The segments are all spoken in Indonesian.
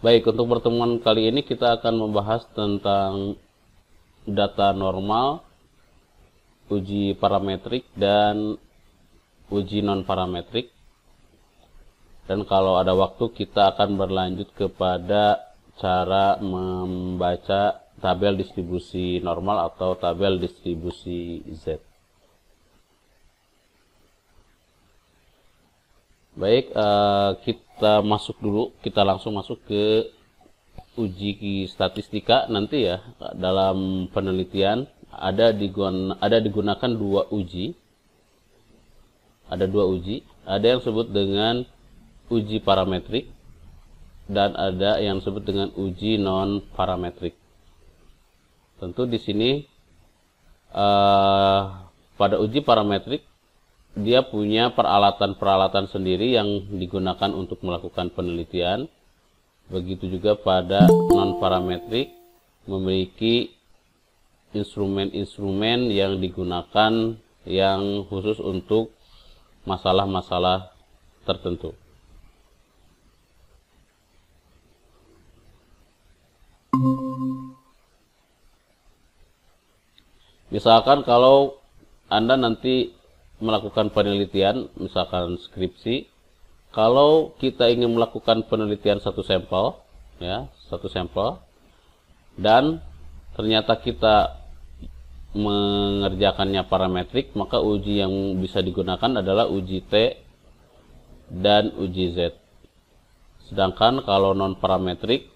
Baik, untuk pertemuan kali ini kita akan membahas tentang data normal, uji parametrik, dan uji non-parametrik. Dan kalau ada waktu kita akan berlanjut kepada cara membaca tabel distribusi normal atau tabel distribusi Z. Baik, kita langsung masuk ke uji statistika nanti ya. Dalam penelitian ada digunakan dua uji. Ada dua uji, ada yang disebut dengan uji parametrik dan ada yang disebut dengan uji non parametrik. Tentu di sini pada uji parametrik dia punya peralatan-peralatan sendiri yang digunakan untuk melakukan penelitian. Begitu juga pada non-parametrik memiliki instrumen-instrumen yang digunakan yang khusus untuk masalah-masalah tertentu. Misalkan kalau Anda nanti melakukan penelitian, misalkan skripsi, kalau kita ingin melakukan penelitian satu sampel, dan ternyata kita mengerjakannya parametrik, maka uji yang bisa digunakan adalah uji T dan uji Z. Sedangkan kalau non parametrik,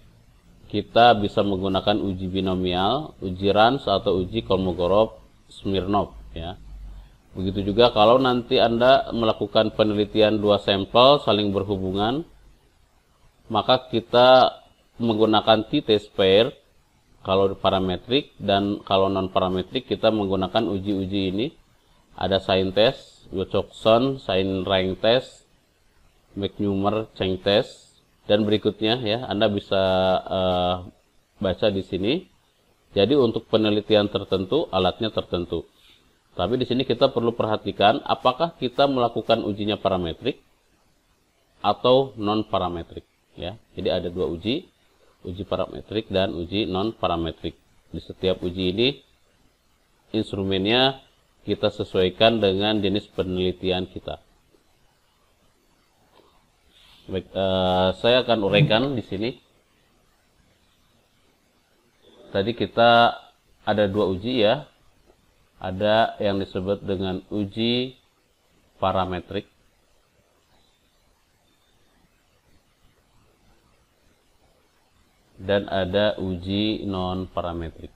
kita bisa menggunakan uji binomial, uji Ransche atau uji Kolmogorov-Smirnov ya. Begitu juga kalau nanti Anda melakukan penelitian dua sampel saling berhubungan, maka kita menggunakan t-square kalau parametrik, dan kalau non parametrik kita menggunakan uji-uji ini. Ada sign test, Wilcoxon, sign rank test, McNeumar-Cheng test, dan berikutnya ya, Anda bisa baca di sini. Jadi untuk penelitian tertentu alatnya tertentu. Tapi di sini kita perlu perhatikan apakah kita melakukan ujinya parametrik atau non parametrik ya. Jadi ada dua uji parametrik dan uji non parametrik. Di setiap uji ini instrumennya kita sesuaikan dengan jenis penelitian kita. Baik, saya akan uraikan di sini. Tadi kita ada dua uji ya. Ada yang disebut dengan uji parametrik dan ada uji non parametrik.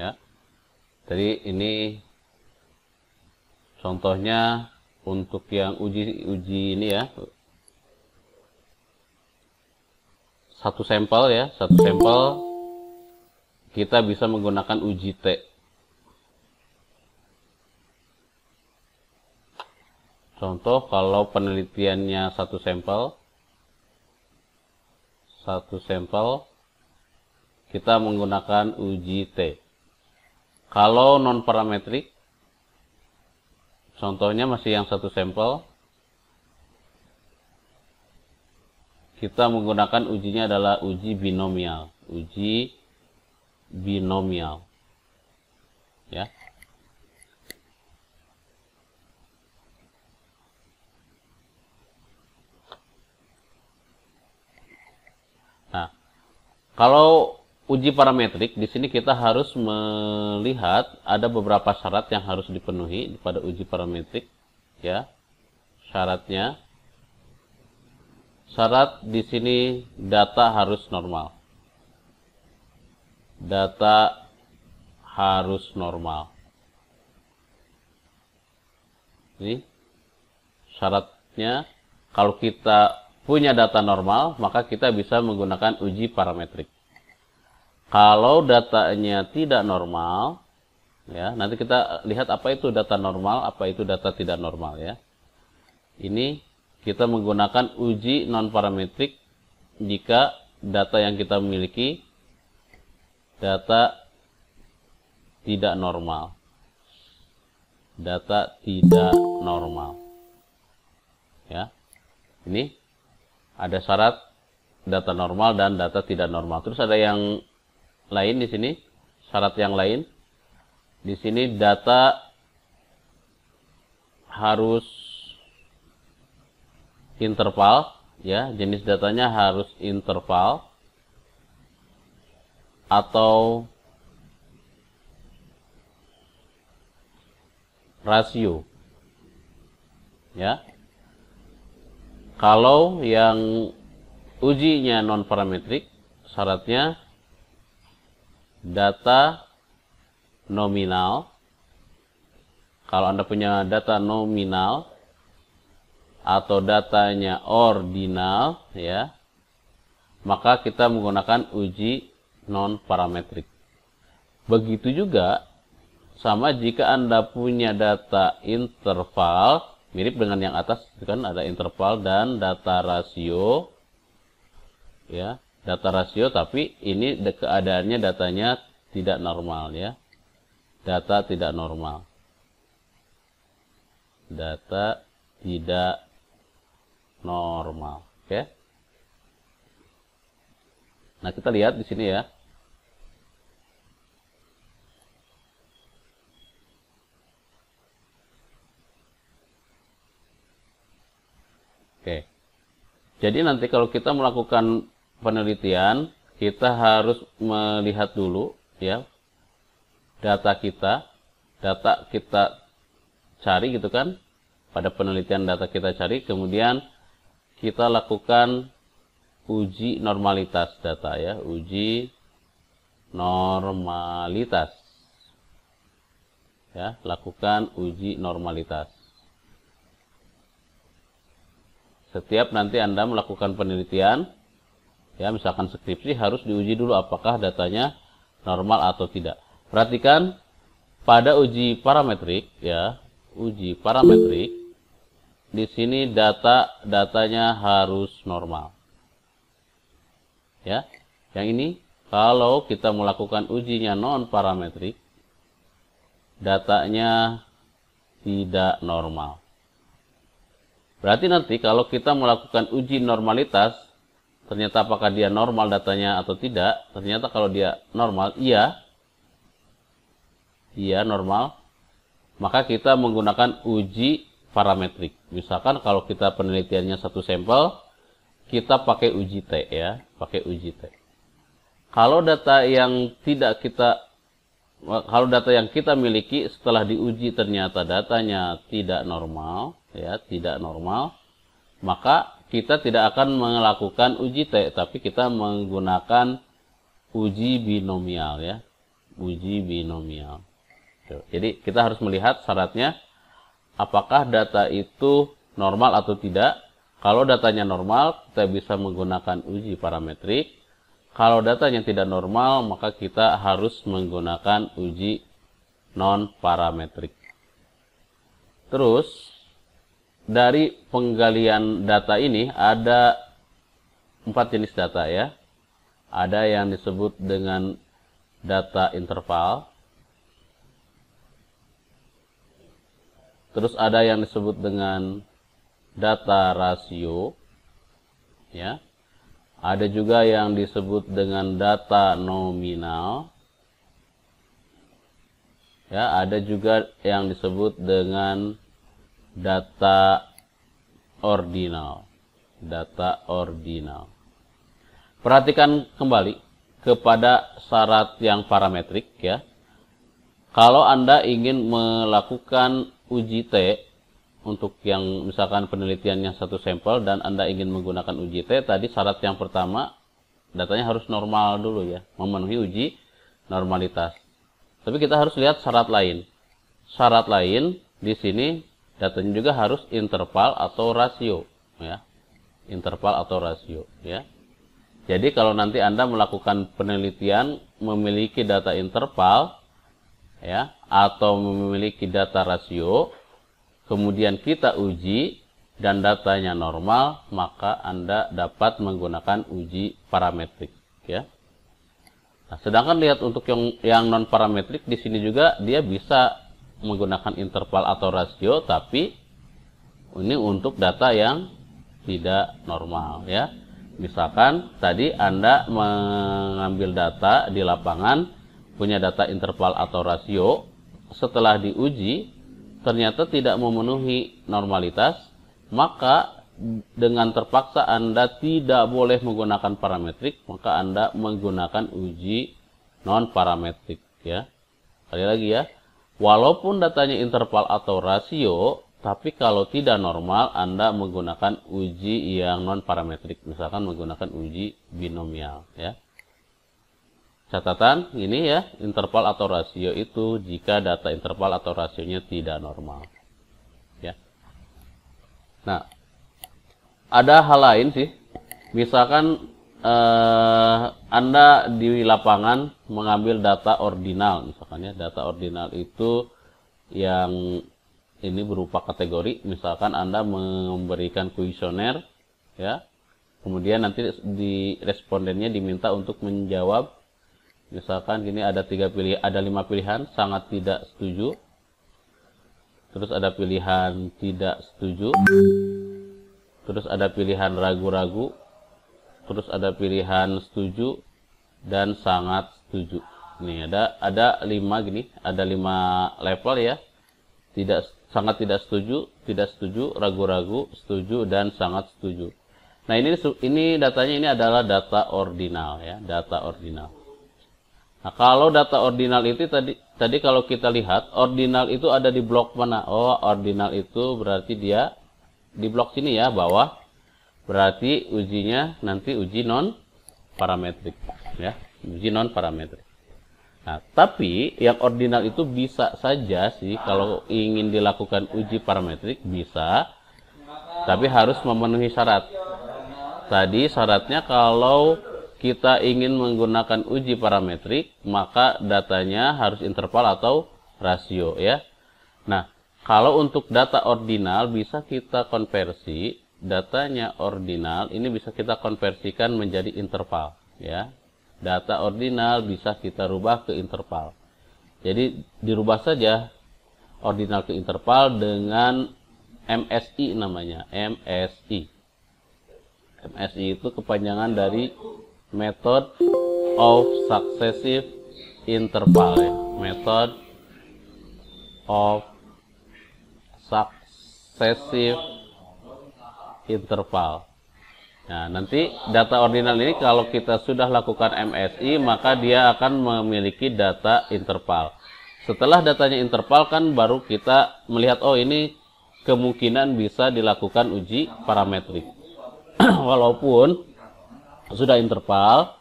Ya. Jadi ini contohnya untuk yang uji ini ya. Satu sampel ya, satu sampel kita bisa menggunakan uji T. Contoh kalau penelitiannya satu sampel kita menggunakan uji T. Kalau non parametrik, contohnya masih yang satu sampel, kita menggunakan ujinya adalah uji binomial. Ya. Nah, kalau uji parametrik di sini kita harus melihat ada beberapa syarat yang harus dipenuhi pada uji parametrik ya. Syarat di sini data harus normal. Data harus normal. Ini syaratnya, kalau kita punya data normal, maka kita bisa menggunakan uji parametrik. Kalau datanya tidak normal, ya, nanti kita lihat apa itu data normal, apa itu data tidak normal ya. Ini kita menggunakan uji non-parametrik jika data yang kita miliki data tidak normal. data tidak normal. Ya. Ini ada syarat data normal dan data tidak normal. Terus ada yang lain di sini, syarat yang lain. Di sini data harus interval, ya, jenis datanya harus interval atau rasio. Ya. Kalau yang ujinya non parametrik, syaratnya data nominal. Kalau Anda punya data nominal atau datanya ordinal, ya, maka kita menggunakan uji non parametrik. Begitu juga sama jika Anda punya data interval, mirip dengan yang atas, kan ada interval dan data rasio, ya, data rasio, tapi ini keadaannya datanya tidak normal, ya, data tidak normal, data tidak normal, oke. Nah, kita lihat di sini, ya. Oke. Jadi nanti kalau kita melakukan penelitian, kita harus melihat dulu, ya, data kita cari gitu kan. Pada penelitian data kita cari, kemudian kita lakukan uji normalitas data, ya, uji normalitas. Ya, lakukan uji normalitas. Setiap nanti Anda melakukan penelitian, ya, misalkan skripsi, harus diuji dulu apakah datanya normal atau tidak. Perhatikan pada uji parametrik, ya, uji parametrik, di sini datanya harus normal. Ya, yang ini kalau kita melakukan ujinya non parametrik, datanya tidak normal. Berarti nanti kalau kita melakukan uji normalitas, ternyata apakah dia normal datanya atau tidak, ternyata kalau dia normal, iya normal, maka kita menggunakan uji parametrik. Misalkan kalau kita penelitiannya satu sampel, kita pakai uji T, ya, pakai uji T. Kalau data yang kita miliki setelah diuji ternyata datanya tidak normal, ya, tidak normal, maka kita tidak akan melakukan uji T, tapi kita menggunakan uji binomial, ya, uji binomial. Jadi kita harus melihat syaratnya apakah data itu normal atau tidak. Kalau datanya normal, kita bisa menggunakan uji parametrik. Kalau datanya tidak normal, maka kita harus menggunakan uji non parametrik. Terus dari penggalian data ini ada 4 jenis data, ya. Ada yang disebut dengan data interval. Terus ada yang disebut dengan data rasio, ya. Ada juga yang disebut dengan data nominal. Ya, ada juga yang disebut dengan data ordinal. Data ordinal. Perhatikan kembali kepada syarat yang parametrik, ya. Kalau Anda ingin melakukan uji T untuk yang misalkan penelitiannya satu sampel dan Anda ingin menggunakan uji T, tadi syarat yang pertama datanya harus normal dulu, ya, memenuhi uji normalitas. Tapi kita harus lihat syarat lain. Syarat lain di sini datanya juga harus interval atau rasio, ya. Interval atau rasio, ya. Jadi kalau nanti Anda melakukan penelitian memiliki data interval, ya, atau memiliki data rasio, kemudian kita uji dan datanya normal, maka Anda dapat menggunakan uji parametrik, ya. Nah, sedangkan lihat untuk yang non parametrik di sini juga dia bisa menggunakan interval atau rasio, tapi ini untuk data yang tidak normal ya. Misalkan tadi Anda mengambil data di lapangan, punya data interval atau rasio, setelah diuji ternyata tidak memenuhi normalitas, maka dengan terpaksa Anda tidak boleh menggunakan parametrik, maka Anda menggunakan uji non parametrik ya. Sekali lagi ya, walaupun datanya interval atau rasio, tapi kalau tidak normal Anda menggunakan uji yang non parametrik, misalkan menggunakan uji binomial ya. Catatan ini ya, interval atau rasio itu jika data interval atau rasionya tidak normal ya. Nah, ada hal lain sih, misalkan Anda di lapangan mengambil data ordinal, misalkan ya, data ordinal itu yang ini berupa kategori, misalkan Anda memberikan kuesioner ya, kemudian nanti di respondennya diminta untuk menjawab, misalkan gini, ada 5 pilihan, sangat tidak setuju, terus ada pilihan tidak setuju, terus ada pilihan ragu-ragu, terus ada pilihan setuju dan sangat setuju. Nih ada 5 gini, ada 5 level ya. Sangat tidak setuju, ragu-ragu, setuju dan sangat setuju. Nah, ini datanya ini adalah data ordinal ya, data ordinal. Nah, kalau data ordinal itu tadi kalau kita lihat, ordinal itu ada di blok mana? Oh, ordinal itu berarti dia di blok sini ya, bawah. Berarti ujinya nanti uji non parametrik ya, uji non parametrik. Nah, tapi yang ordinal itu bisa saja sih kalau ingin dilakukan uji parametrik bisa, tapi harus memenuhi syarat. Tadi syaratnya kalau kita ingin menggunakan uji parametrik, maka datanya harus interval atau rasio ya. Nah, kalau untuk data ordinal bisa kita konversi, datanya ordinal ini bisa kita konversikan menjadi interval ya. Data ordinal bisa kita rubah ke interval. Jadi dirubah saja ordinal ke interval dengan MSI namanya, MSI. MSI itu kepanjangan dari Method of Successive Interval ya. Method of Successive Interval. Nah, nanti data ordinal ini kalau kita sudah lakukan MSI, maka dia akan memiliki data interval. Setelah datanya interval kan baru kita melihat, oh ini kemungkinan bisa dilakukan uji parametrik. Walaupun sudah interval,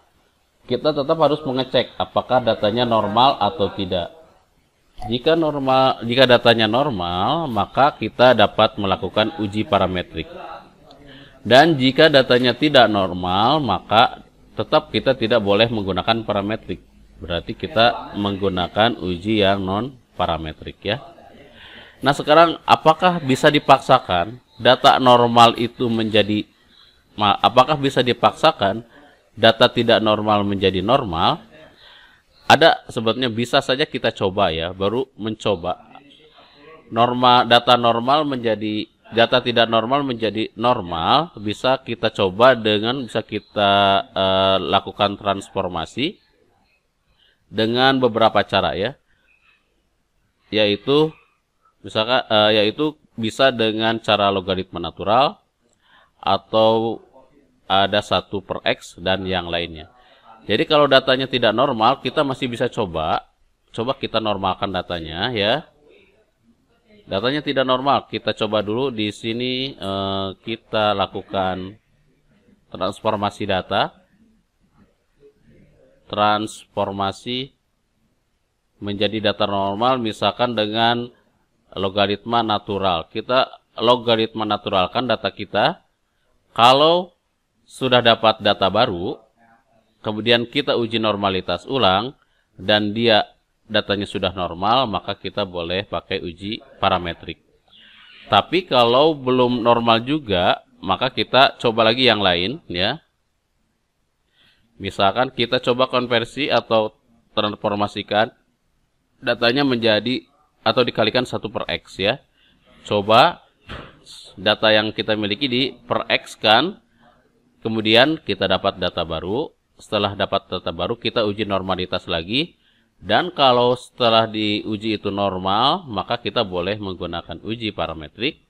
kita tetap harus mengecek apakah datanya normal atau tidak. Jika datanya normal, maka kita dapat melakukan uji parametrik. Dan jika datanya tidak normal, maka tetap kita tidak boleh menggunakan parametrik. Berarti kita menggunakan uji yang non parametrik ya. Nah, sekarang apakah bisa dipaksakan data normal itu menjadi, apakah bisa dipaksakan data tidak normal menjadi normal? Ada, sebetulnya bisa saja kita coba ya, baru mencoba. Data tidak normal menjadi normal, bisa kita coba dengan, bisa kita lakukan transformasi dengan beberapa cara ya. Yaitu misalkan yaitu bisa dengan cara logaritma natural atau ada 1/x dan yang lainnya. Jadi kalau datanya tidak normal, kita masih bisa coba kita normalkan datanya ya. Datanya tidak normal, kita coba dulu di sini, kita lakukan transformasi data. Transformasi menjadi data normal misalkan dengan logaritma natural. Kita logaritma naturalkan data kita. Kalau sudah dapat data baru, kemudian kita uji normalitas ulang dan datanya sudah normal, maka kita boleh pakai uji parametrik. Tapi kalau belum normal juga, maka kita coba lagi yang lain ya. Misalkan kita coba konversi atau transformasikan datanya menjadi atau dikalikan 1 per X ya. Coba data yang kita miliki di per X kan, kemudian kita dapat data baru. Setelah dapat data baru, kita uji normalitas lagi. Dan kalau setelah diuji itu normal, maka kita boleh menggunakan uji parametrik.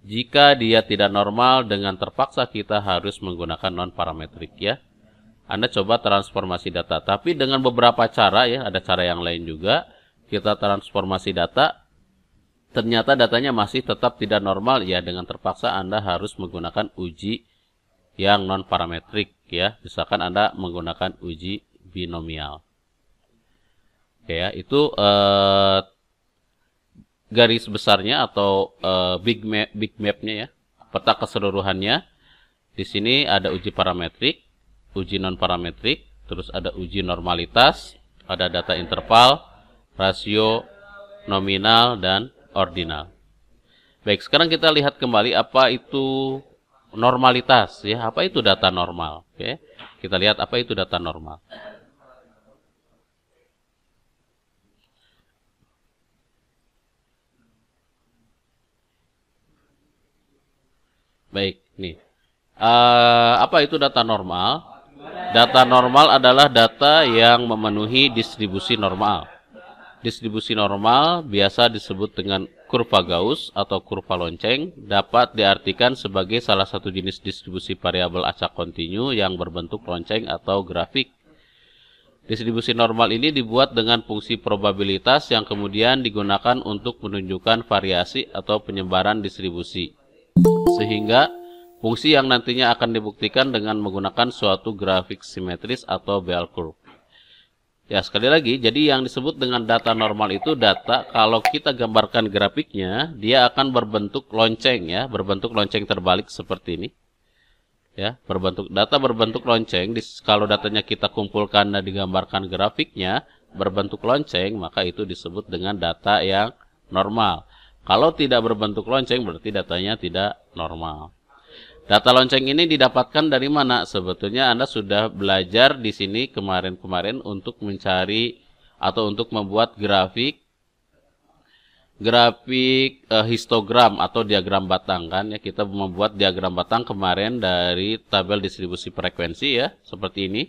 Jika dia tidak normal, dengan terpaksa kita harus menggunakan non-parametrik ya. Anda coba transformasi data, tapi dengan beberapa cara ya, ada cara yang lain juga. Kita transformasi data, ternyata datanya masih tetap tidak normal ya, dengan terpaksa Anda harus menggunakan uji yang non-parametrik ya. Misalkan Anda menggunakan uji binomial. Oke ya, itu garis besarnya atau big map-nya ya, peta keseluruhannya. Di sini ada uji parametrik, uji non-parametrik, terus ada uji normalitas, ada data interval, rasio, nominal, dan ordinal. Baik, sekarang kita lihat kembali apa itu normalitas ya, apa itu data normal. Oke, kita lihat apa itu data normal. Baik, nih. Apa itu data normal? Data normal adalah data yang memenuhi distribusi normal. Distribusi normal biasa disebut dengan kurva Gauss atau kurva lonceng, dapat diartikan sebagai salah satu jenis distribusi variabel acak kontinu yang berbentuk lonceng atau grafik. Distribusi normal ini dibuat dengan fungsi probabilitas yang kemudian digunakan untuk menunjukkan variasi atau penyebaran distribusi. Sehingga fungsi yang nantinya akan dibuktikan dengan menggunakan suatu grafik simetris atau bell curve. Ya, sekali lagi, jadi yang disebut dengan data normal itu data kalau kita gambarkan grafiknya, dia akan berbentuk lonceng ya, berbentuk lonceng terbalik seperti ini. Ya, data berbentuk lonceng, kalau datanya kita kumpulkan dan digambarkan grafiknya berbentuk lonceng, maka itu disebut dengan data yang normal. Kalau tidak berbentuk lonceng berarti datanya tidak normal. Data lonceng ini didapatkan dari mana? Sebetulnya Anda sudah belajar di sini kemarin-kemarin untuk mencari atau untuk membuat grafik histogram atau diagram batang kan ya. Kita membuat diagram batang kemarin dari tabel distribusi frekuensi ya, seperti ini.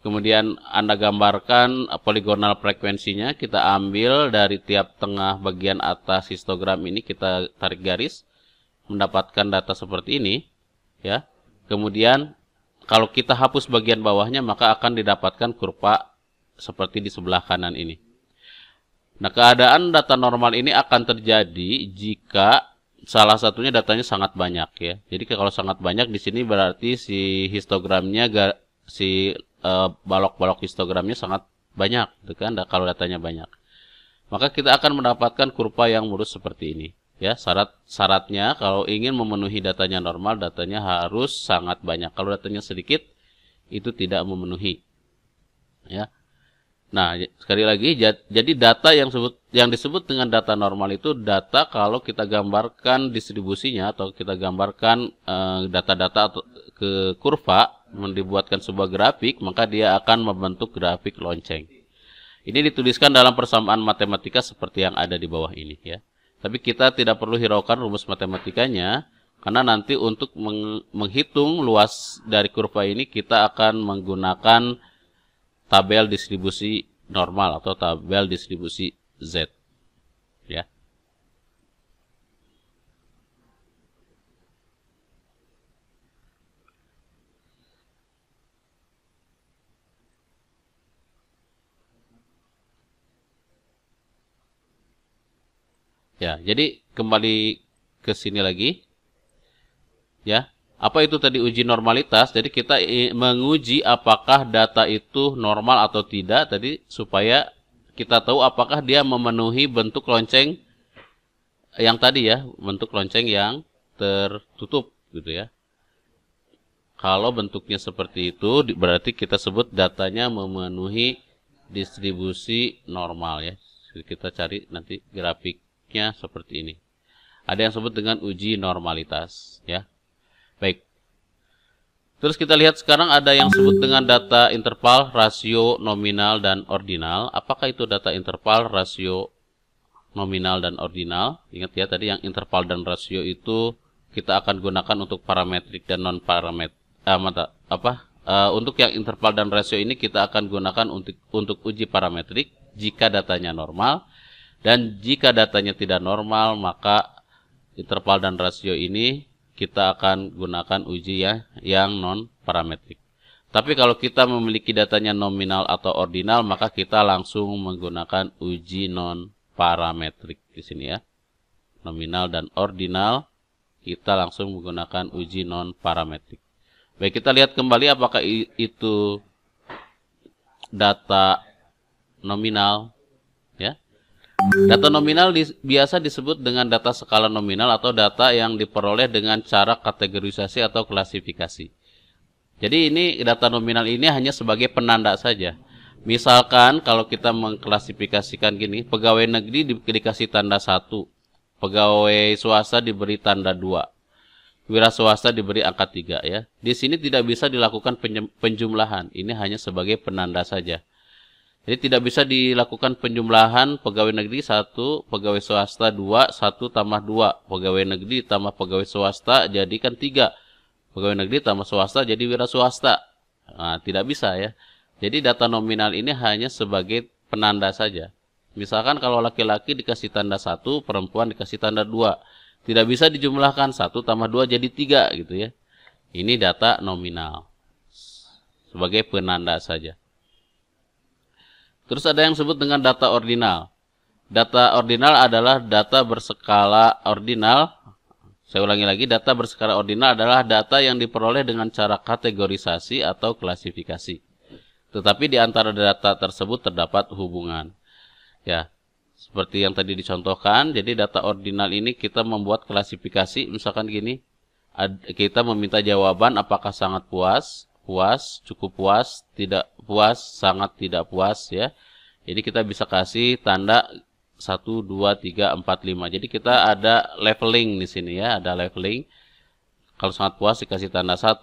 Kemudian Anda gambarkan poligonal frekuensinya, kita ambil dari tiap tengah bagian atas histogram ini, kita tarik garis, mendapatkan data seperti ini. Ya, kemudian kalau kita hapus bagian bawahnya, maka akan didapatkan kurva seperti di sebelah kanan ini. Nah, keadaan data normal ini akan terjadi jika salah satunya datanya sangat banyak ya. Jadi kalau sangat banyak di sini berarti si histogramnya balok-balok histogramnya sangat banyak, gitu kan? Kalau datanya banyak, maka kita akan mendapatkan kurva yang lurus seperti ini. Ya, syaratnya kalau ingin memenuhi datanya normal, datanya harus sangat banyak. Kalau datanya sedikit, itu tidak memenuhi. Ya. Nah, sekali lagi, jadi data yang disebut dengan data normal itu data kalau kita gambarkan distribusinya atau kita gambarkan data-data ke kurva, dibuatkan sebuah grafik, maka dia akan membentuk grafik lonceng. Ini dituliskan dalam persamaan matematika seperti yang ada di bawah ini ya. Tapi kita tidak perlu hiraukan rumus matematikanya, karena nanti untuk menghitung luas dari kurva ini kita akan menggunakan tabel distribusi normal atau tabel distribusi Z. Ya. Ya, jadi kembali ke sini lagi. Ya, apa itu tadi uji normalitas? Jadi kita menguji apakah data itu normal atau tidak tadi supaya kita tahu apakah dia memenuhi bentuk lonceng yang tadi ya, bentuk lonceng yang tertutup gitu ya. Kalau bentuknya seperti itu berarti kita sebut datanya memenuhi distribusi normal ya. Jadi kita cari nanti grafiknya seperti ini. Ada yang sebut dengan uji normalitas ya. Baik. Terus kita lihat sekarang ada yang sebut dengan data interval, rasio, nominal, dan ordinal. Apakah itu data interval, rasio, nominal dan ordinal. Ingat ya tadi yang interval dan rasio itu kita akan gunakan untuk parametrik dan non parametrik. Untuk yang interval dan rasio ini kita akan gunakan untuk uji parametrik jika datanya normal, dan jika datanya tidak normal maka interval dan rasio ini kita akan gunakan uji ya yang non parametrik. Tapi kalau kita memiliki datanya nominal atau ordinal maka kita langsung menggunakan uji non parametrik di sini ya. Nominal dan ordinal kita langsung menggunakan uji non parametrik. Baik, kita lihat kembali apakah itu data nominal ya. Data nominal biasa disebut dengan data skala nominal atau data yang diperoleh dengan cara kategorisasi atau klasifikasi. Jadi ini data nominal ini hanya sebagai penanda saja. Misalkan kalau kita mengklasifikasikan gini, pegawai negeri dikasih tanda 1, pegawai swasta diberi tanda 2, wira swasta diberi angka 3 ya. Di sini tidak bisa dilakukan penjumlahan, ini hanya sebagai penanda saja. Jadi tidak bisa dilakukan penjumlahan pegawai negeri 1, pegawai swasta 2, 1 tambah 2, pegawai negeri tambah pegawai swasta jadikan 3. Pegawai negeri tambah swasta jadi wira swasta. Nah, tidak bisa ya. Jadi data nominal ini hanya sebagai penanda saja. Misalkan kalau laki-laki dikasih tanda 1, perempuan dikasih tanda 2. Tidak bisa dijumlahkan 1 tambah 2 jadi 3 gitu ya. Ini data nominal. Sebagai penanda saja. Terus ada yang disebut dengan data ordinal. Data ordinal adalah data berskala ordinal. Saya ulangi lagi, data berskala ordinal adalah data yang diperoleh dengan cara kategorisasi atau klasifikasi. Tetapi di antara data tersebut terdapat hubungan. Ya, seperti yang tadi dicontohkan, jadi data ordinal ini kita membuat klasifikasi, misalkan gini, kita meminta jawaban apakah sangat puas, puas, cukup puas, tidak puas, sangat tidak puas ya. Jadi kita bisa kasih tanda 1, 2, 3, 4, 5. Jadi kita ada leveling di sini ya, ada leveling. Kalau sangat puas dikasih tanda 1,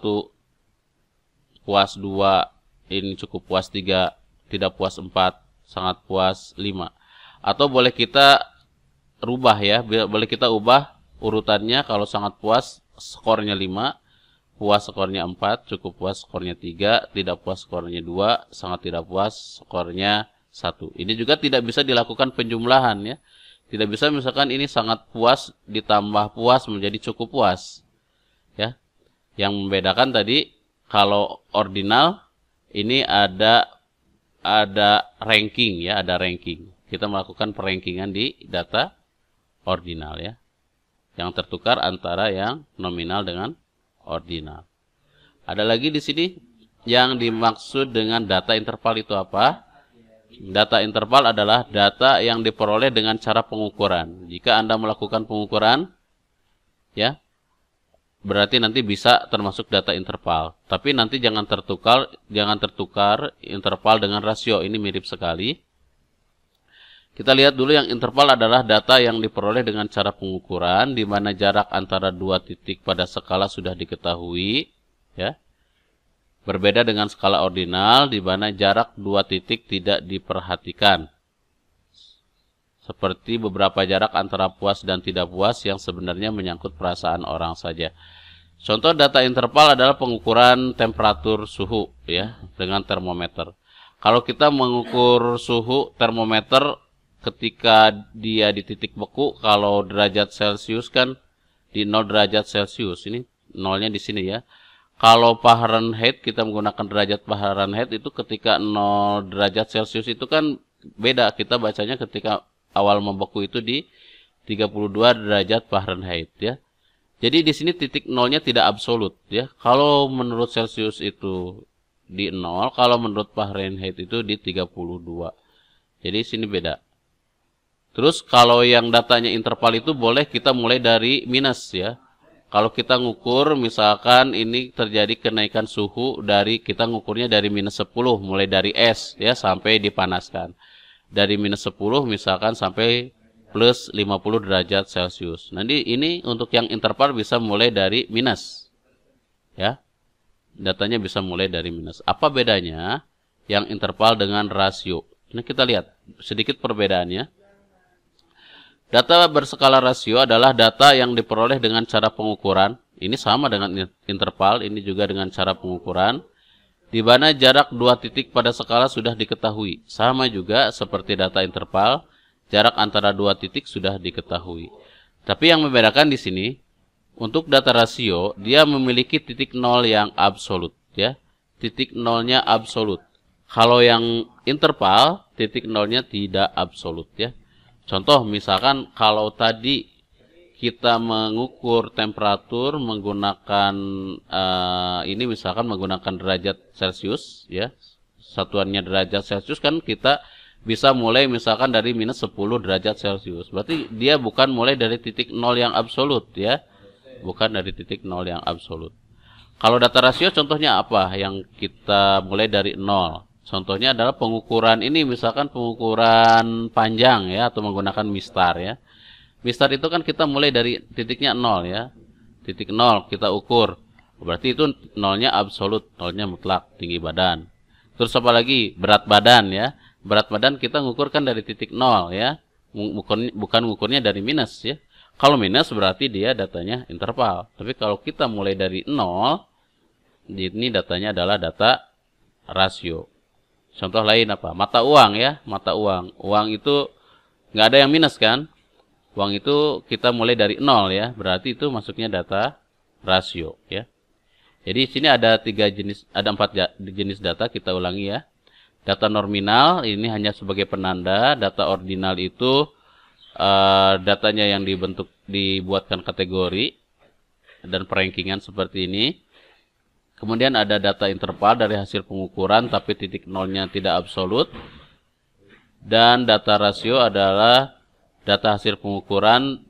puas 2, ini cukup puas 3, tidak puas 4, sangat puas 5. Atau boleh kita rubah ya, boleh kita ubah urutannya. Kalau sangat puas skornya 5, puas skornya 4, cukup puas skornya 3, tidak puas skornya 2, sangat tidak puas skornya 1. Ini juga tidak bisa dilakukan penjumlahan ya. Tidak bisa misalkan ini sangat puas ditambah puas menjadi cukup puas. Ya. Yang membedakan tadi kalau ordinal ini ada ranking ya, ada ranking. Kita melakukan perankingan di data ordinal ya. Yang tertukar antara yang nominal dengan ordinal. Ada lagi di sini yang dimaksud dengan data interval itu apa? Data interval adalah data yang diperoleh dengan cara pengukuran. Jika Anda melakukan pengukuran, ya, berarti nanti bisa termasuk data interval. Tapi nanti jangan tertukar interval dengan rasio. Ini mirip sekali. Kita lihat dulu yang interval adalah data yang diperoleh dengan cara pengukuran, di mana jarak antara dua titik pada skala sudah diketahui, ya. Berbeda dengan skala ordinal, di mana jarak dua titik tidak diperhatikan. Seperti beberapa jarak antara puas dan tidak puas yang sebenarnya menyangkut perasaan orang saja. Contoh data interval adalah pengukuran temperatur suhu ya dengan termometer. Kalau kita mengukur suhu termometer ketika dia di titik beku, kalau derajat Celcius kan di 0 derajat Celcius. Ini nolnya di sini ya. Kalau Fahrenheit, kita menggunakan derajat Fahrenheit itu ketika 0 derajat Celcius itu kan beda. Kita bacanya ketika awal membeku itu di 32 derajat Fahrenheit ya. Jadi di sini titik nolnya tidak absolut ya. Kalau menurut Celcius itu di 0, kalau menurut Fahrenheit itu di 32. Jadi sini beda. Terus kalau yang datanya interval itu boleh kita mulai dari minus ya. Kalau kita ngukur misalkan ini terjadi kenaikan suhu dari kita ngukurnya dari minus 10 mulai dari es ya sampai dipanaskan. Dari minus 10 misalkan sampai plus 50 derajat Celcius. Nanti ini untuk yang interval bisa mulai dari minus. Ya. Datanya bisa mulai dari minus. Apa bedanya yang interval dengan rasio? Ini kita lihat sedikit perbedaannya. Data berskala rasio adalah data yang diperoleh dengan cara pengukuran. Ini sama dengan interval, ini juga dengan cara pengukuran. Di mana jarak dua titik pada skala sudah diketahui. Sama juga seperti data interval, jarak antara dua titik sudah diketahui. Tapi yang membedakan di sini, untuk data rasio, dia memiliki titik nol yang absolut, ya. Titik nolnya absolut. Kalau yang interval, titik nolnya tidak absolut, ya. Contoh misalkan kalau tadi kita mengukur temperatur menggunakan ini misalkan menggunakan derajat Celcius, ya. Satuannya derajat Celcius, kan kita bisa mulai misalkan dari minus 10 derajat Celcius. Berarti dia bukan mulai dari titik nol yang absolut, ya. Bukan dari titik nol yang absolut. Kalau data rasio contohnya apa? Yang kita mulai dari nol. Contohnya adalah pengukuran ini, misalkan pengukuran panjang, ya, atau menggunakan mistar, ya. Mistar itu kan kita mulai dari titiknya nol, ya. Titik nol kita ukur. Berarti itu nolnya absolut, nolnya mutlak, tinggi badan. Terus apa lagi? Berat badan, ya. Berat badan kita mengukurkan dari titik nol, ya. Bukan mengukurnya dari minus, ya. Kalau minus berarti dia datanya interval. Tapi kalau kita mulai dari nol, ini datanya adalah data rasio. Contoh lain apa? Mata uang, ya. Mata uang. Uang itu nggak ada yang minus, kan? Uang itu kita mulai dari nol, ya. Berarti itu masuknya data rasio, ya. Jadi sini ada empat jenis data, kita ulangi, ya. Data nominal ini hanya sebagai penanda. Data ordinal itu datanya yang dibuatkan kategori dan perankingan seperti ini. Kemudian ada data interval dari hasil pengukuran tapi titik nolnya tidak absolut. Dan data rasio adalah data hasil pengukuran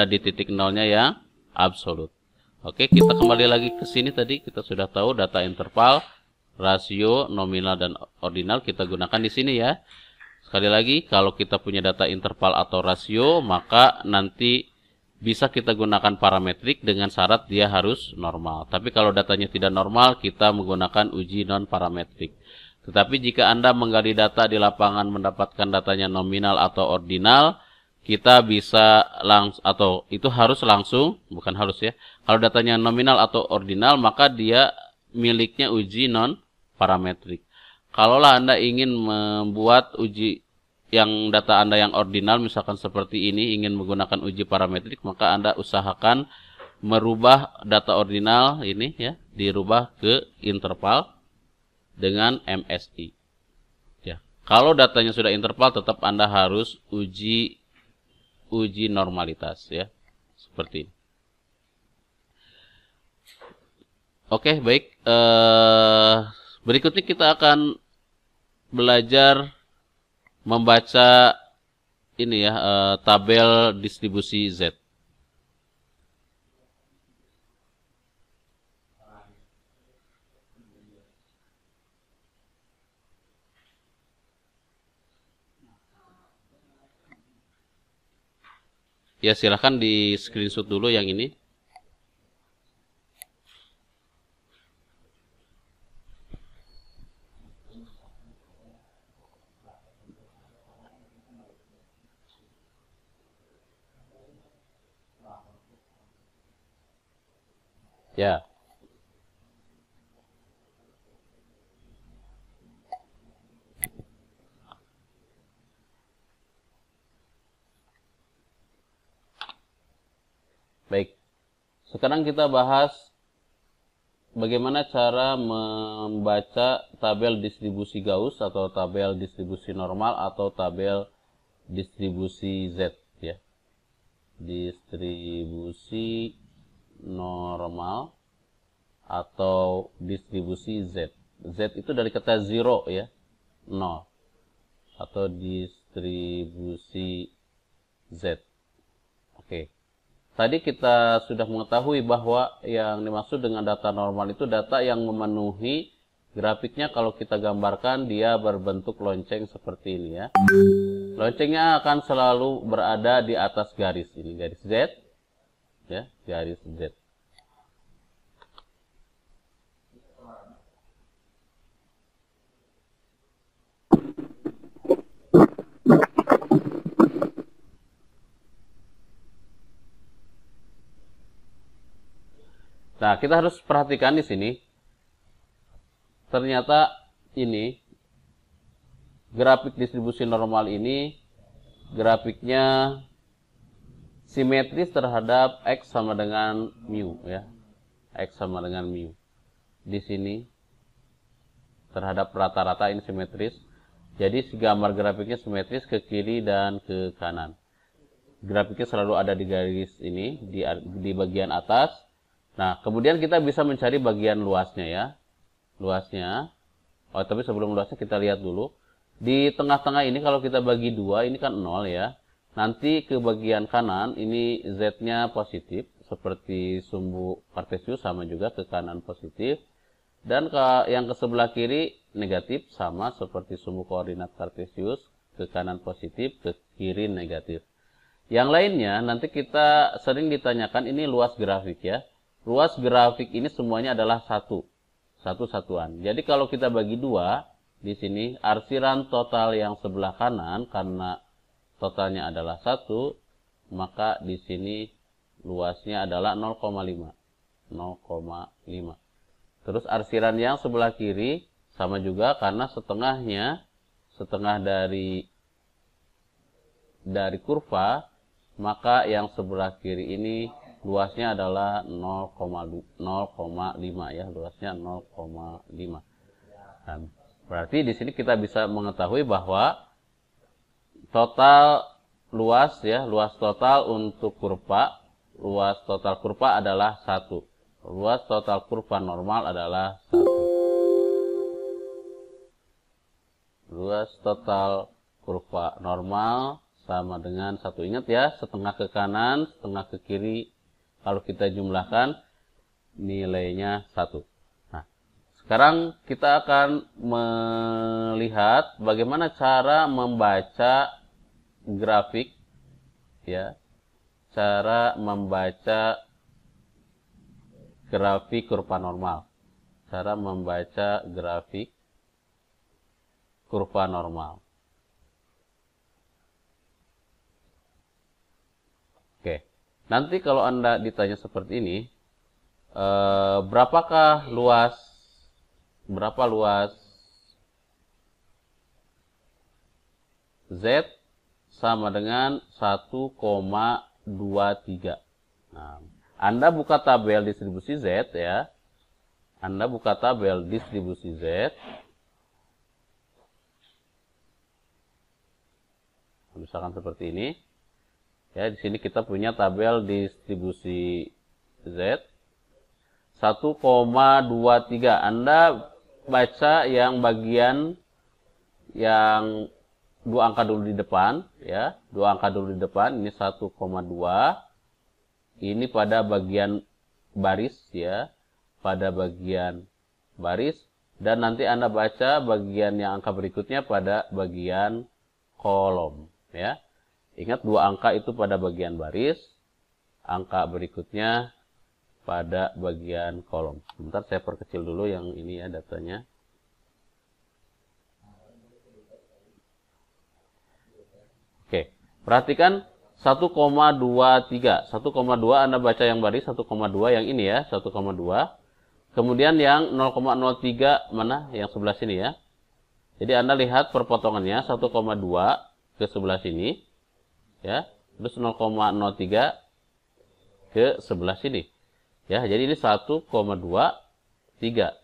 di titik nolnya yang absolut. Oke, kita kembali lagi ke sini. Tadi kita sudah tahu data interval, rasio, nominal, dan ordinal kita gunakan di sini, ya. Sekali lagi, kalau kita punya data interval atau rasio, maka nanti bisa kita gunakan parametrik dengan syarat dia harus normal. Tapi kalau datanya tidak normal, kita menggunakan uji non-parametrik. Tetapi jika Anda menggali data di lapangan mendapatkan datanya nominal atau ordinal, kita bisa atau itu harus langsung, bukan harus, ya. Kalau datanya nominal atau ordinal, maka dia miliknya uji non-parametrik. Kalaulah Anda ingin membuat uji yang data Anda yang ordinal, misalkan seperti ini, ingin menggunakan uji parametrik, maka Anda usahakan merubah data ordinal ini, ya, dirubah ke interval dengan MSI. Ya. Kalau datanya sudah interval, tetap Anda harus uji normalitas, ya. Seperti ini. Oke, baik. Berikutnya kita akan belajar membaca ini, ya, tabel distribusi Z. Ya, silahkan di screenshot dulu yang ini. Ya. Baik. Sekarang kita bahas bagaimana cara membaca tabel distribusi Gauss atau tabel distribusi normal atau tabel distribusi Z, ya. Distribusi normal atau distribusi Z. Z itu dari kata zero, ya, 0. Atau distribusi Z. Oke. Tadi kita sudah mengetahui bahwa yang dimaksud dengan data normal itu data yang memenuhi grafiknya. Kalau kita gambarkan, dia berbentuk lonceng seperti ini, ya. Loncengnya akan selalu berada di atas garis ini, garis Z, ya, garis Z. Nah, kita harus perhatikan di sini. Ternyata ini grafik distribusi normal ini grafiknya simetris terhadap X sama dengan mu ya. X sama dengan mu. Di sini terhadap rata-rata ini simetris. Jadi si gambar grafiknya simetris ke kiri dan ke kanan. Grafiknya selalu ada di garis ini di bagian atas. Nah, kemudian kita bisa mencari bagian luasnya ya. Luasnya. Oh, tapi sebelum luasnya kita lihat dulu. Di tengah-tengah ini kalau kita bagi 2, ini kan 0 ya. Nanti ke bagian kanan ini Z-nya positif. Seperti sumbu kartesius sama juga ke kanan positif. Dan yang ke sebelah kiri negatif sama seperti sumbu koordinat kartesius. Ke kanan positif, ke kiri negatif. Yang lainnya nanti kita sering ditanyakan ini luas grafik ya. Luas grafik ini semuanya adalah satu satuan. Jadi kalau kita bagi 2, di sini arsiran total yang sebelah kanan karena totalnya adalah 1, maka di sini luasnya adalah 0,5. 0,5. Terus arsiran yang sebelah kiri sama juga karena setengah dari kurva, maka yang sebelah kiri ini luasnya adalah 0,5 ya, luasnya 0,5. Dan berarti di sini kita bisa mengetahui bahwa total luas ya, luas total untuk kurva, luas total kurva adalah 1. Luas total kurva normal adalah 1. Luas total kurva normal sama dengan 1. Ingat ya, setengah ke kanan, setengah ke kiri. Kalau kita jumlahkan, nilainya 1. Nah, sekarang kita akan melihat bagaimana cara membaca grafik, ya, cara membaca grafik kurva normal. Cara membaca grafik kurva normal. Oke. Nanti kalau Anda ditanya seperti ini, berapa luas Z sama dengan 1,23. Nah, Anda buka tabel distribusi Z ya. Anda buka tabel distribusi Z. Misalkan seperti ini. Ya, di sini kita punya tabel distribusi Z 1,23. Anda baca yang bagian yang 2 angka dulu di depan ya, 2 angka dulu di depan ini 1,2. Ini pada bagian baris ya, pada bagian baris, dan nanti Anda baca bagian yang angka berikutnya pada bagian kolom ya. Ingat 2 angka itu pada bagian baris, angka berikutnya pada bagian kolom. Sebentar saya perkecil dulu yang ini ya datanya. Oke, perhatikan 1,23. 1,2 Anda baca yang baris, 1,2 yang ini ya, 1,2. Kemudian yang 0,03 mana? Yang sebelah sini ya. Jadi Anda lihat perpotongannya 1,2 ke sebelah sini. Ya, terus 0,03 ke sebelah sini. Ya, jadi ini 1,23.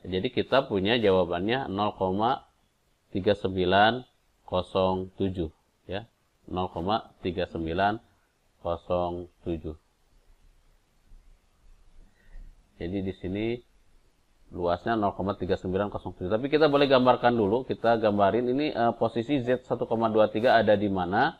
Jadi kita punya jawabannya 0,3907 ya. 0,3907. Jadi di sini luasnya 0,3907. Tapi kita boleh gambarkan dulu, kita gambarin ini posisi Z 1,23 ada di mana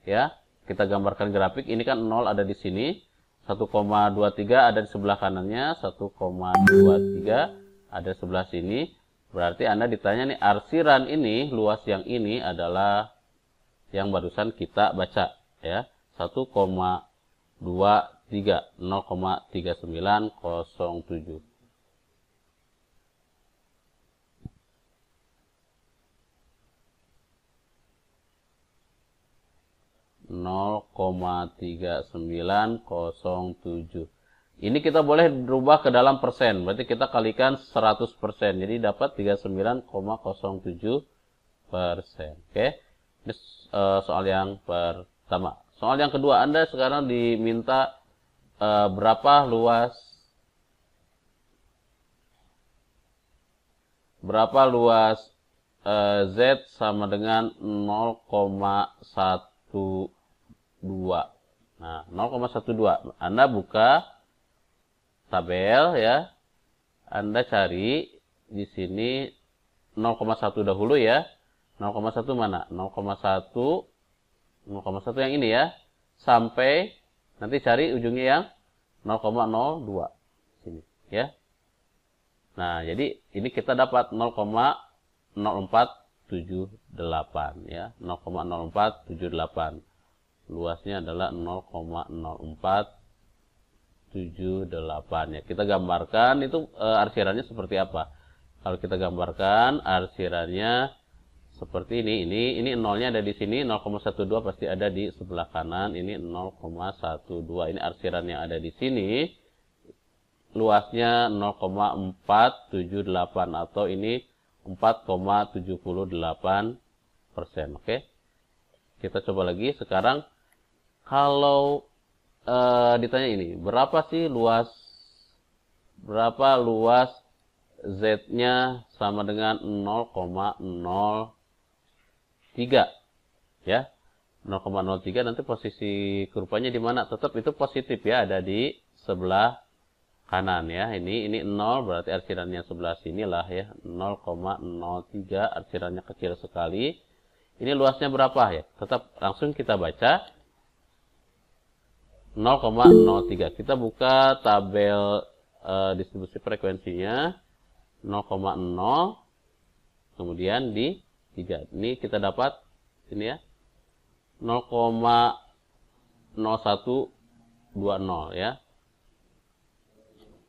ya. Kita gambarkan grafik, ini kan 0 ada di sini, 1,23 ada di sebelah kanannya, 1,23 ada sebelah sini. Berarti Anda ditanya nih, arsiran ini, luas yang ini adalah yang barusan kita baca ya, 1,23, 0,3907. 0,3907. Ini kita boleh berubah ke dalam persen. Berarti kita kalikan 100%. Jadi dapat 39,07%. Oke. Ini soal yang pertama. Soal yang kedua, Anda sekarang diminta berapa luas Z sama dengan 0,12. Nah, 0,12. Anda buka tabel ya. Anda cari di sini 0,1 dahulu ya. 0,1 mana? 0,1 yang ini ya. Sampai nanti cari ujungnya yang 0,02 sini ya. Nah, jadi ini kita dapat 0,0478 ya. 0,0478. Luasnya adalah 0,0478 ya. Kita gambarkan itu arsirannya seperti apa. Kalau kita gambarkan arsirannya seperti ini. Ini nolnya ada di sini, 0,12 pasti ada di sebelah kanan. Ini 0,12. Ini arsiran yang ada di sini. Luasnya 0,478 atau ini 4,78%. Oke. Kita coba lagi sekarang. Kalau ditanya ini, berapa luas Z-nya sama dengan 0,03 ya. 0,03 nanti posisi kurvanya di mana? Tetap itu positif ya, ada di sebelah kanan ya. Ini 0 berarti arsirannya sebelah sinilah ya. 0,03 arsirannya kecil sekali. Ini luasnya berapa ya? Tetap langsung kita baca 0,03. Kita buka tabel distribusi frekuensinya 0,0 kemudian di 3. Ini kita dapat sini ya 0,0120 ya.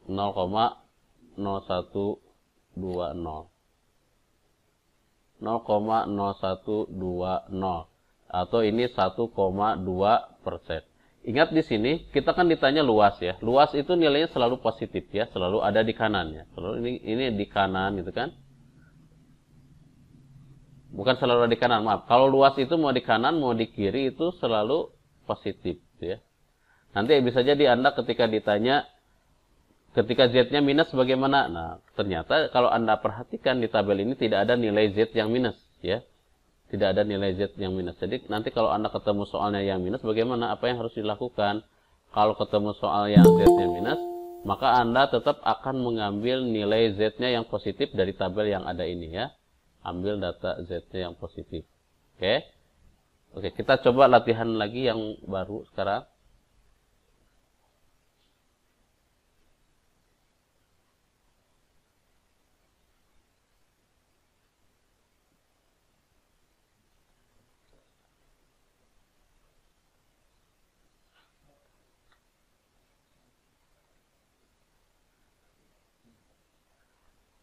0,0120 atau ini 1,2%. Ingat di sini kita kan ditanya luas ya. Luas itu nilainya selalu positif ya, selalu ada di kanannya. Selalu ini di kanan gitu kan. Bukan selalu ada di kanan, maaf. Kalau luas itu mau di kanan, mau di kiri itu selalu positif ya. Nanti bisa jadi Anda ketika ditanya ketika Z-nya minus bagaimana? Nah, ternyata kalau Anda perhatikan di tabel ini tidak ada nilai Z yang minus ya. Tidak ada nilai Z yang minus. Jadi nanti kalau Anda ketemu soalnya yang minus bagaimana? Apa yang harus dilakukan? Kalau ketemu soal yang Z-nya minus, maka Anda tetap akan mengambil nilai Z-nya yang positif dari tabel yang ada ini ya. Ambil data Z-nya yang positif. Oke. Oke, kita coba latihan lagi yang baru sekarang.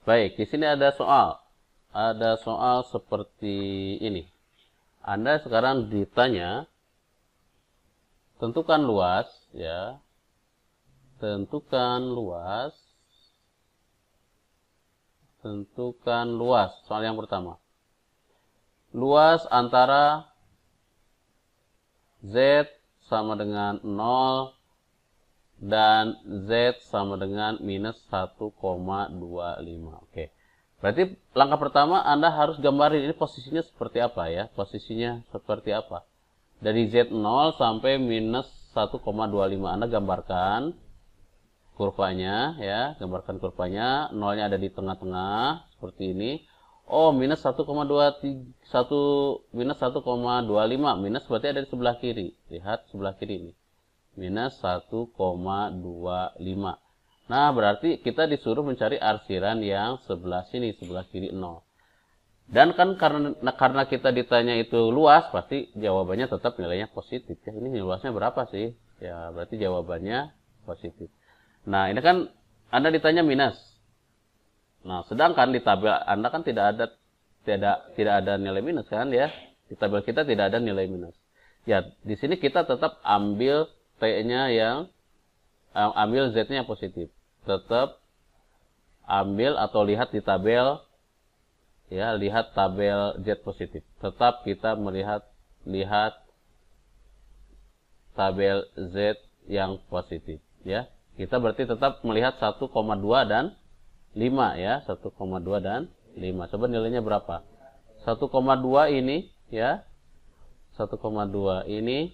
Baik, di sini ada soal. Ada soal seperti ini. Anda sekarang ditanya, tentukan luas, ya. Tentukan luas. Tentukan luas. Soal yang pertama. Luas antara Z sama dengan 0 dan Z sama dengan minus 1,25. Oke. Berarti langkah pertama Anda harus gambarin ini posisinya seperti apa ya. Posisinya seperti apa. Dari Z0 sampai minus 1,25. Anda gambarkan kurvanya ya. Gambarkan kurvanya. Nolnya ada di tengah-tengah. Seperti ini. Oh, minus 1,25. Minus berarti ada di sebelah kiri. Lihat sebelah kiri ini. Minus 1,25. Nah, berarti kita disuruh mencari arsiran yang sebelah sini, sebelah kiri 0. Dan kan karena kita ditanya itu luas, pasti jawabannya tetap nilainya positif. Ya, ini luasnya berapa sih? Ya, berarti jawabannya positif. Nah, ini kan Anda ditanya minus. Nah, sedangkan di tabel Anda kan tidak ada nilai minus kan ya? Di tabel kita tidak ada nilai minus. Ya, di sini kita tetap ambil T-nya yang ambil Z-nya yang positif. Tetap ambil atau lihat di tabel, ya, lihat tabel Z positif. Tetap kita lihat tabel Z yang positif, ya. Kita berarti tetap melihat 1,2 dan 5, ya. 1,2 dan 5. Coba nilainya berapa? 1,2 ini, ya. 1,2 ini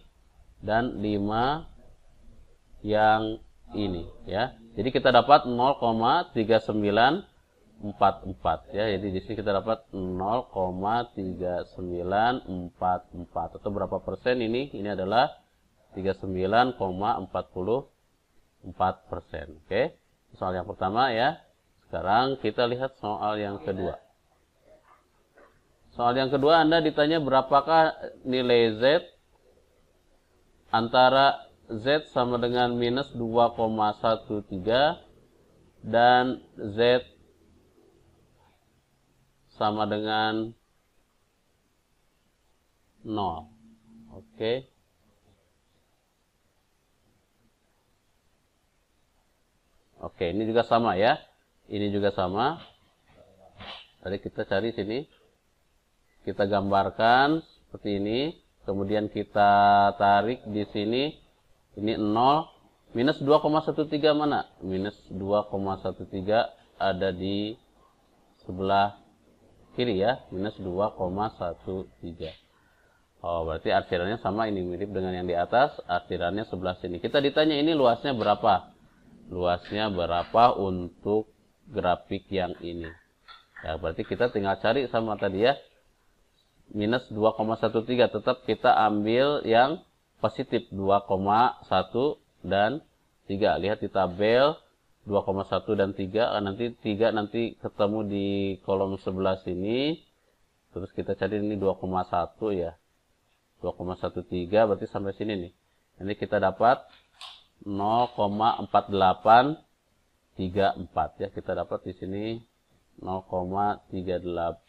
dan 5 yang ini, ya. Jadi kita dapat 0,3944, ya. Jadi di sini kita dapat 0,3944 atau berapa persen ini? Ini adalah 39,44%. Oke. Soal yang pertama, ya. Sekarang kita lihat soal yang kedua. Soal yang kedua Anda ditanya berapakah nilai Z antara Z sama dengan minus 2,13 dan Z sama dengan 0. Oke. Oke, ini juga sama, ya. Ini juga sama. Tadi kita cari sini. Kita gambarkan seperti ini. Kemudian kita tarik di sini. Ini 0. Minus 2,13 mana? Minus 2,13 ada di sebelah kiri, ya. Minus 2,13. Oh, berarti arsirannya sama. Ini mirip dengan yang di atas. Arsirannya sebelah sini. Kita ditanya ini luasnya berapa? Luasnya berapa untuk grafik yang ini? Ya, berarti kita tinggal cari sama tadi, ya. Minus 2,13. Tetap kita ambil yang positif 2,1 dan 3. Lihat di tabel 2,1 dan 3. Nanti 3 nanti ketemu di kolom sebelah sini. Terus kita cari ini 2,1, ya. 2,13 berarti sampai sini nih. Ini kita dapat 0,4834, ya. Kita dapat di sini 0,4834.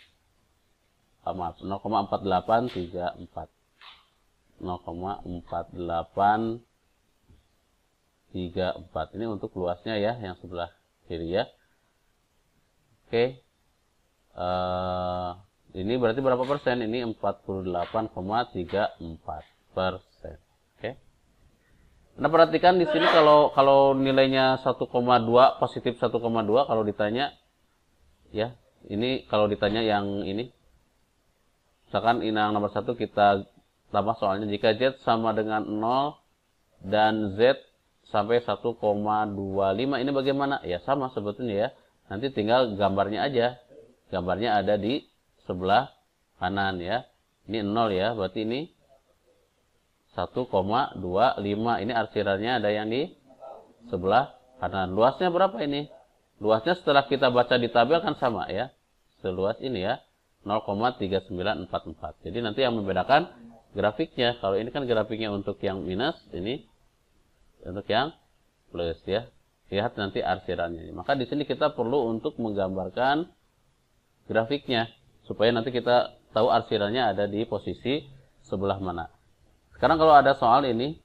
0,4834. Ini untuk luasnya, ya, yang sebelah kiri, ya. Oke. Ini berarti berapa persen? Ini 48,34%. Oke. Nah, perhatikan di sini kalau nilainya 1,2 positif 1,2 kalau ditanya, ya. Ini kalau ditanya yang ini. Misalkan ini yang nomor 1 kita tambah soalnya, jika Z sama dengan 0 dan Z sampai 1,25 ini bagaimana? Ya sama sebetulnya, ya. Nanti tinggal gambarnya aja. Gambarnya ada di sebelah kanan, ya. Ini 0, ya. Berarti ini 1,25. Ini arsirannya ada yang di sebelah kanan. Luasnya berapa ini? Luasnya setelah kita baca di tabel kan sama, ya. Seluas ini, ya. 0,3944. Jadi nanti yang membedakan grafiknya. Kalau ini kan grafiknya untuk yang minus, ini untuk yang plus, ya. Lihat nanti arsirannya. Maka di sini kita perlu untuk menggambarkan grafiknya supaya nanti kita tahu arsirannya ada di posisi sebelah mana. Sekarang kalau ada soal ini,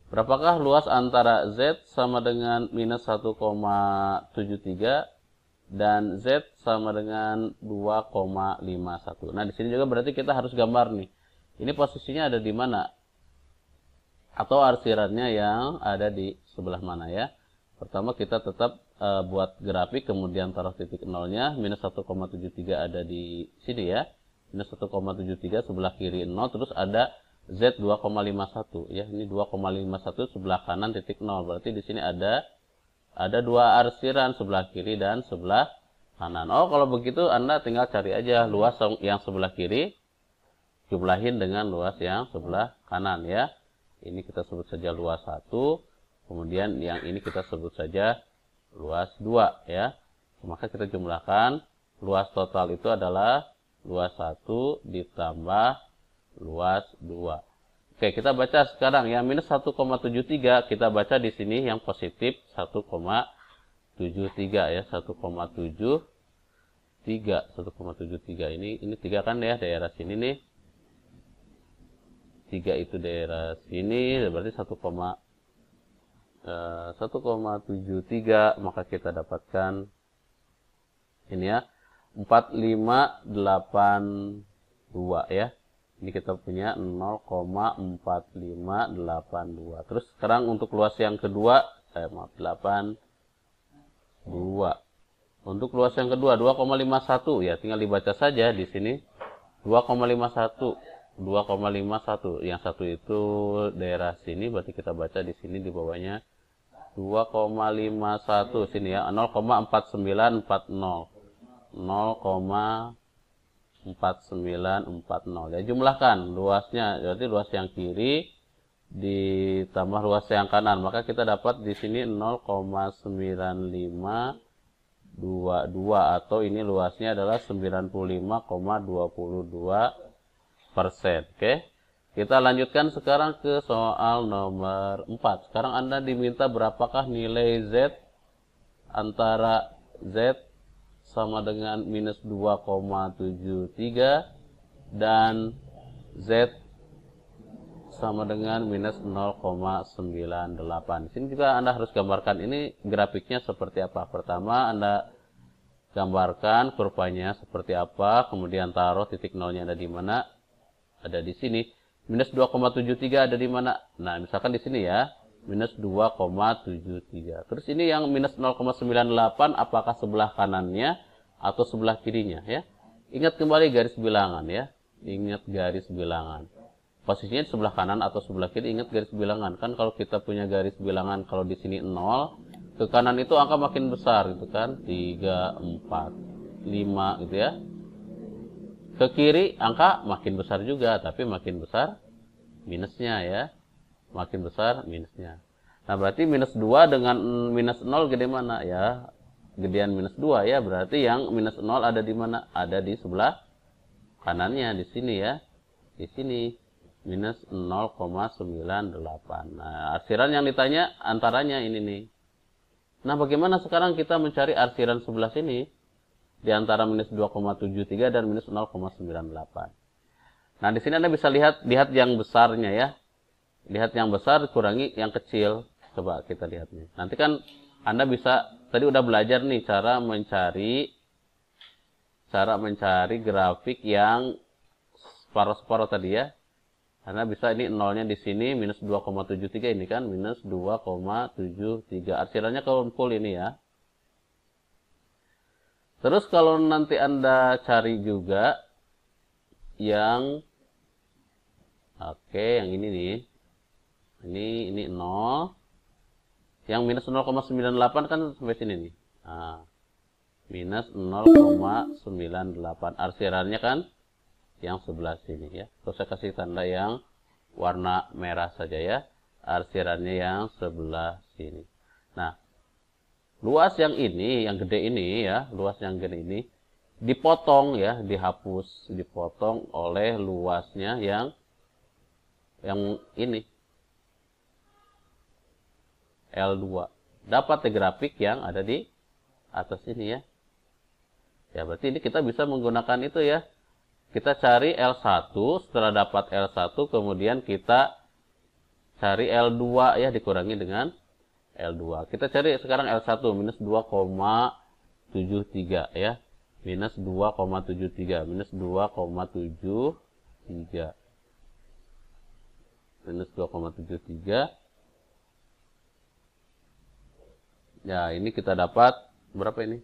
berapakah luas antara Z sama dengan minus 1,73 dan Z sama dengan 2,51. Nah, di sini juga berarti kita harus gambar nih. Ini posisinya ada di mana? Atau arsirannya yang ada di sebelah mana, ya. Pertama kita tetap buat grafik, kemudian taruh titik nolnya. Minus 1,73 ada di sini, ya. Minus 1,73 sebelah kiri 0. Terus ada Z 2,51, ya. Ini 2,51 sebelah kanan titik 0. Berarti di sini ada dua arsiran, sebelah kiri dan sebelah kanan. Oh, kalau begitu Anda tinggal cari aja luas yang sebelah kiri, jumlahin dengan luas yang sebelah kanan, ya. Ini kita sebut saja luas 1, kemudian yang ini kita sebut saja luas 2, ya. Maka kita jumlahkan, luas total itu adalah luas 1 ditambah luas 2. Oke, kita baca sekarang yang minus 1,73, kita baca di sini yang positif 1,73, ya. 1,73 ini 3 kan, ya, daerah sini nih. 3 itu daerah sini, berarti 1,73 1,73, maka kita dapatkan ini ya, 4582 ya. Ini kita punya 0,4582. Terus sekarang untuk luas yang kedua, 82. Untuk luas yang kedua 2,51 ya, tinggal dibaca saja di sini. 2,51. 2,51. Yang satu itu daerah sini, berarti kita baca di sini di bawahnya 2,51 sini ya, 0,4940. 0,4940 ya, jumlahkan luasnya, berarti luas yang kiri ditambah luas yang kanan, maka kita dapat di sini 0,9522, atau ini luasnya adalah 95,22%. Oke, kita lanjutkan sekarang ke soal nomor 4. Sekarang Anda diminta berapakah nilai Z antara Z sama dengan minus 2,73 dan Z sama dengan minus 0,98. Di sini juga Anda harus gambarkan ini grafiknya seperti apa. Pertama Anda gambarkan kurvanya seperti apa, kemudian taruh titik nolnya ada di mana, ada di sini. Minus 2,73 ada di mana? Nah, misalkan di sini ya, minus 2,73. Terus ini yang minus 0,98, apakah sebelah kanannya atau sebelah kirinya ya? Ingat kembali garis bilangan ya. Ingat garis bilangan. Posisinya di sebelah kanan atau sebelah kiri, ingat garis bilangan. Kan kalau kita punya garis bilangan, kalau di sini 0, ke kanan itu angka makin besar gitu kan. 3, 4, 5 gitu ya. Ke kiri angka makin besar juga, tapi makin besar minusnya ya. Makin besar minusnya. Nah, berarti minus 2 dengan minus 0 gede mana ya? Gedean minus 2 ya, berarti yang minus 0 ada di mana? Ada di sebelah kanannya, di sini ya. Di sini minus 0,98. Nah, arsiran yang ditanya antaranya ini nih. Nah, bagaimana sekarang kita mencari arsiran sebelah sini? Di antara minus 2,73 dan minus 0,98. Nah, di sini Anda bisa lihat yang besarnya ya. Lihat yang besar kurangi yang kecil. Coba kita lihat nih. Nanti kan Anda bisa, tadi udah belajar nih cara mencari grafik yang separuh-separuh tadi ya. Anda bisa ini nolnya di sini minus 2,73, ini kan minus 2,73. Arsirannya kumpul ini ya. Terus kalau nanti Anda cari juga yang yang ini nih. Ini 0. Yang minus 0,98 kan sampai sini nih. Nah, minus 0,98. Arsirannya kan yang sebelah sini ya. Terus saya kasih tanda yang warna merah saja ya. Arsirannya yang sebelah sini. Nah, luas yang ini, yang gede ini ya, luas yang gede ini dipotong ya, dihapus, dipotong oleh luasnya yang ini L2. Dapat grafik yang ada di atas ini ya. Ya, berarti ini kita bisa menggunakan itu ya. Kita cari L1, setelah dapat L1 kemudian kita cari L2 ya, dikurangi dengan L2. Kita cari sekarang L1 minus 2,73 ya. Minus 2,73, minus 2,73. Minus 2,73. Ya, ini kita dapat berapa ini?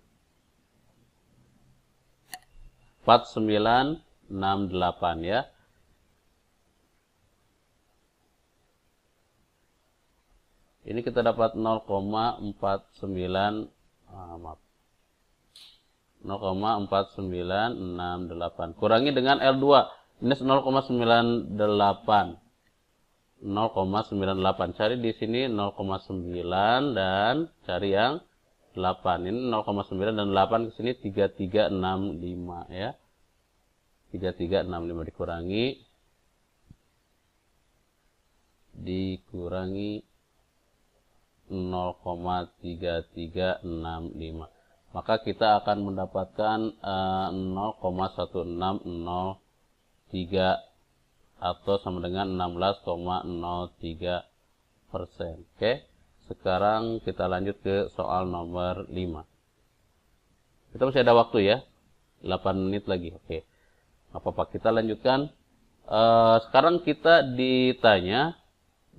4968 ya. Ini kita dapat 0,4968. Kurangi dengan L2 minus 0,98. 0,98. Cari di sini 0,9 dan cari yang 8. Ini 0,9 dan 8 ke sini 3365 ya. 3365 dikurangi 0,3365. Maka kita akan mendapatkan 0,1603 atau sama dengan 16,03%. Oke. sekarang kita lanjut ke soal nomor 5. Kita masih ada waktu ya, 8 menit lagi. Oke, apa-apa, kita lanjutkan. Sekarang kita ditanya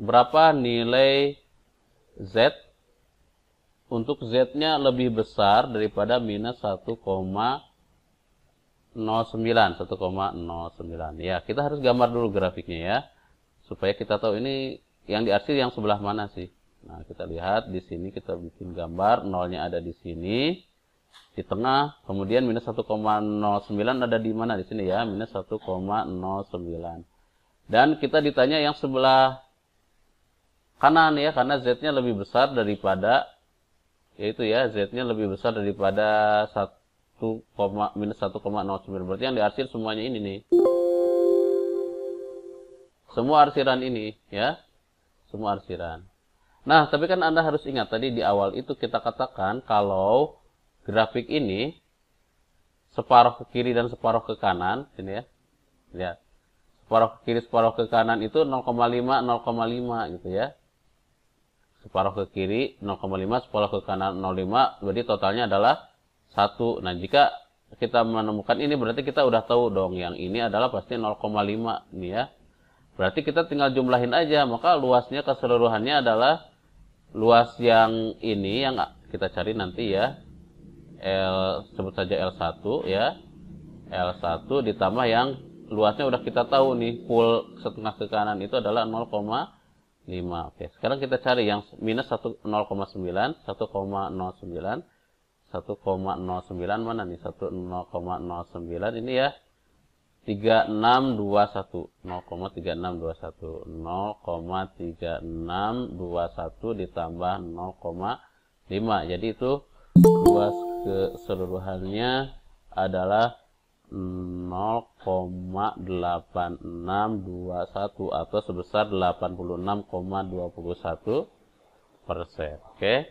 berapa nilai Z untuk Z-nya lebih besar daripada minus 1,09. Ya, kita harus gambar dulu grafiknya ya, supaya kita tahu ini yang diarsir yang sebelah mana sih. Nah, kita lihat di sini, kita bikin gambar, nolnya ada di sini, di tengah, kemudian minus 1,09 ada di mana? Di sini ya, minus 1,09. Dan kita ditanya yang sebelah kanan ya, karena Z-nya lebih besar daripada, yaitu ya, Z-nya lebih besar daripada minus 1,09. Berarti yang diarsir semuanya ini nih. Semua arsiran ini ya. Semua arsiran. Nah, tapi kan Anda harus ingat tadi di awal itu kita katakan kalau grafik ini separuh ke kiri dan separuh ke kanan, ini ya. Lihat. Separuh ke kiri, separuh ke kanan itu 0,5 0,5 gitu ya. Separuh ke kiri 0,5, separuh ke kanan 0,5, berarti totalnya adalah 1. Nah, jika kita menemukan ini berarti kita udah tahu dong yang ini adalah pasti 0,5 nih ya. Berarti kita tinggal jumlahin aja, maka luasnya keseluruhannya adalah luas yang ini yang kita cari nanti ya. Sebut saja L1 ya. L1 ditambah yang luasnya udah kita tahu nih, full setengah ke kanan itu adalah 0,5. Oke, sekarang kita cari yang minus 0,9, 1,09 mana nih? 0,09 ini ya. 3621, 0,3621 ditambah 0,5. Jadi itu luas keseluruhannya adalah 0,8621 atau sebesar 86,21%. Oke.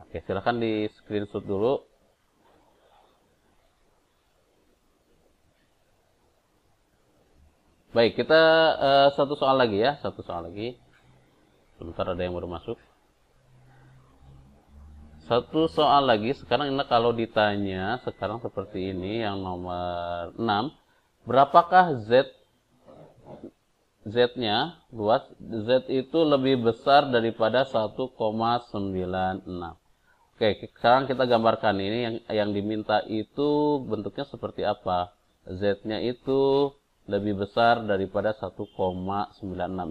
Oke, silahkan di screenshot dulu. Baik, kita satu soal lagi ya, satu soal lagi. Sebentar, ada yang baru masuk. Satu soal lagi, sekarang ini kalau ditanya, sekarang seperti ini, yang nomor 6. Berapakah Z-nya, luas Z itu lebih besar daripada 1,96. Oke, sekarang kita gambarkan ini, yang diminta itu bentuknya seperti apa. Z-nya itu lebih besar daripada 1,96.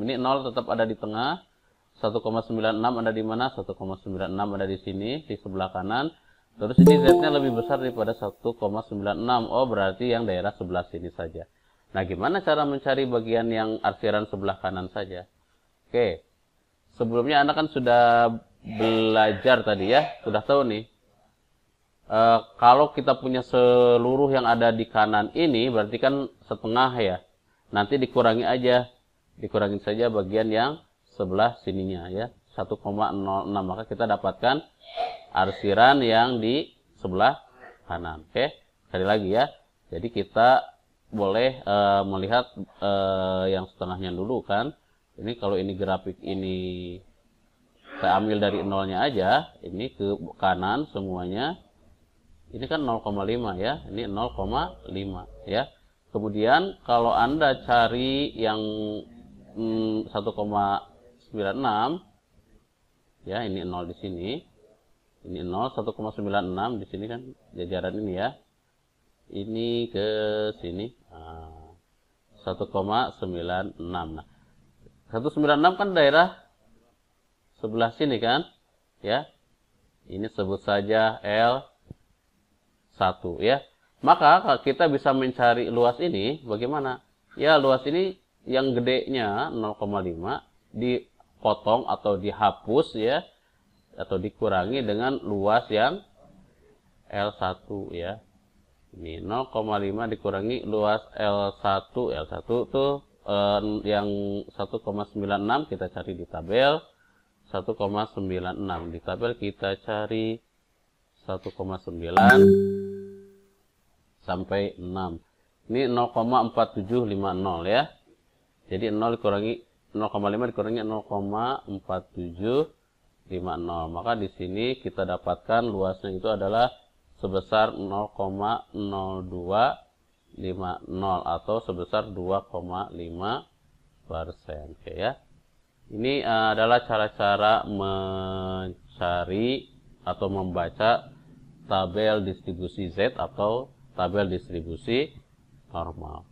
Ini 0 tetap ada di tengah. 1,96 ada di mana? 1,96 ada di sini, di sebelah kanan. Terus ini Z-nya lebih besar daripada 1,96. Oh, berarti yang daerah sebelah sini saja. Nah, gimana cara mencari bagian yang arsiran sebelah kanan saja? Oke, sebelumnya Anda kan sudah belajar tadi ya, sudah tahu nih. Kalau kita punya seluruh yang ada di kanan ini, berarti kan setengah ya. Nanti dikurangi aja, dikurangin saja bagian yang sebelah sininya ya, 1,06, maka kita dapatkan arsiran yang di sebelah kanan. Oke, sekali lagi ya. Jadi kita boleh melihat yang setengahnya dulu kan. Ini kalau ini grafik ini saya ambil dari nolnya aja, ini ke kanan semuanya. Ini kan 0,5 ya, ini 0,5 ya. Kemudian kalau Anda cari yang 1,96 ya, ini 0 di sini, ini 0, 1,96 di sini kan jajaran ini ya, ini ke sini 1,96. Nah, 196 kan daerah sebelah sini kan ya, ini sebut saja L1 ya. Maka kita bisa mencari luas ini bagaimana ya. Luas ini yang gedenya 0,5 dipotong atau dihapus ya, atau dikurangi dengan luas yang L1 ya. Ini 0,5 dikurangi luas L1. L1 tuh yang 1,96 kita cari di tabel 1,96. Di tabel kita cari 1,9 sampai 6. Ini 0,4750 ya. Jadi 0,5 dikurangi 0,4750. Maka di sini kita dapatkan luasnya itu adalah sebesar 0,0250 atau sebesar 2,5%. Oke ya. Ini adalah cara-cara mencari atau membaca tabel distribusi Z atau tabel distribusi normal.